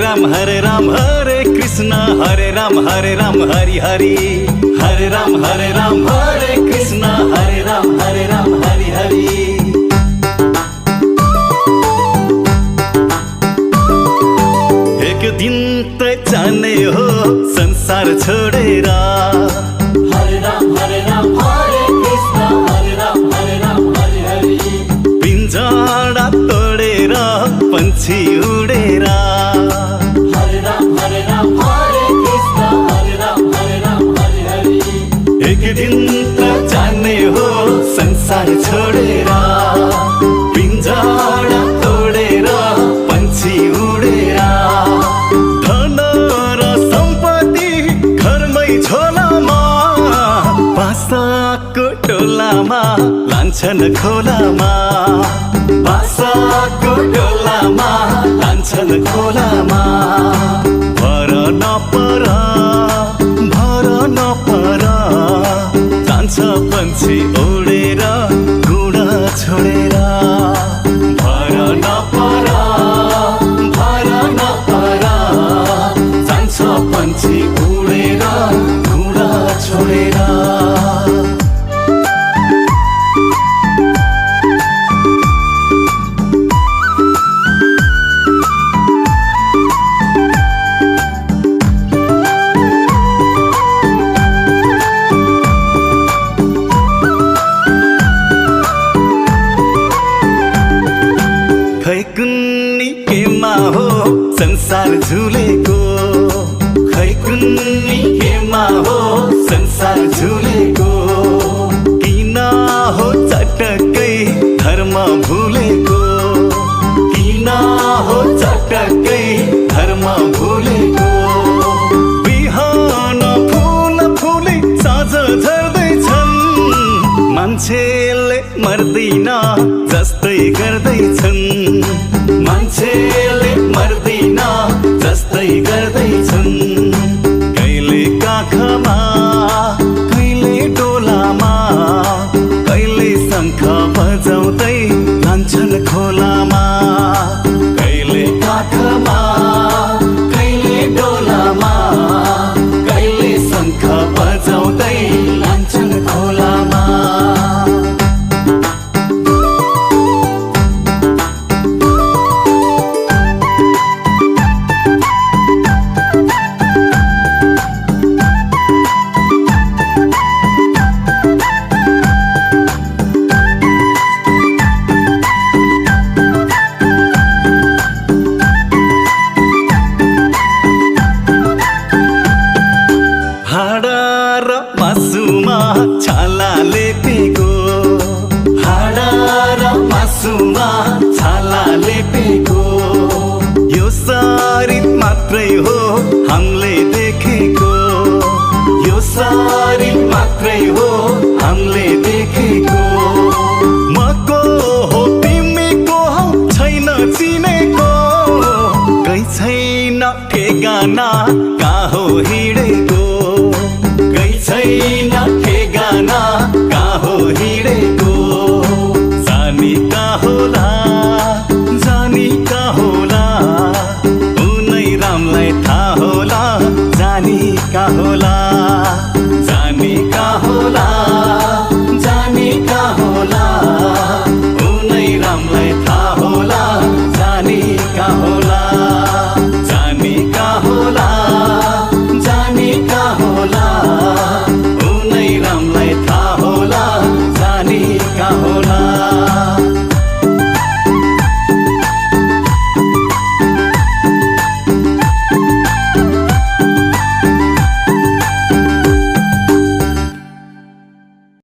हरे कृष्ण हरे राम हरि हरि हरे राम हरे कृष्ण हरे राम हरि हरि। एक दिन त जाने हो संसार छोडेर हरे राम हरे कृष्ण हरे राम हरि हरि। पिंजरा तोडेर पंछी उडेर हरे राम हरे कृष्ण हरे राम हरि हरि। एक दिन त जाने हो संसार छोडेर पिंजरा तोडेर पंछी उडेर धन र सम्पत्ति घरमै झोलामा बासाको टोलामा लान्छन् खोलामा बासाको टोलामा लान्छन् खोलामा। भर नपर जान्छ पंछी उडेर गुडा छोडेर। भर नपर जान्छ पंछी उडेर गुडा छोडेर। खै कुन्नी केमा हो संसार झुलेको खै कुन्नी केमा हो संसार झुलेको किन हो चटक्कै धर्म भुलेको किन हो चटक्कै धर्म भुलेको। बिहान फुल फुले साँझ झर्दैछन् मान्छेले मर्दैन जस्तै गर्दैछन् मान्छेले मर्दैन जस्तै गर्दैछन्। कहिले काखमा कहिले डोलामा कहिले शङ्ख बजाउँदै लान्छन् खोलामा। कहिले काखमा कहिले डोलामा कहिले शङ्ख बजाउँदै लान्छन् खोलामा। हाडा र मासुमा छाला लेपेको हाडा र मासुमा छाला लेपेको यो शरीर मात्रै हो हामीले देखेको यो शरीर मात्रै हो हामीले देखेको। म को हो तिमी को हौ छैन चिनेको कहीँ छैन ठेगाना कहाँ हो हिँडेको छैन ठेगाना कहाँ हो हिँडेको। जानी कहाँ होला उनै रामलाई थाहा होला जानी कहाँ होला।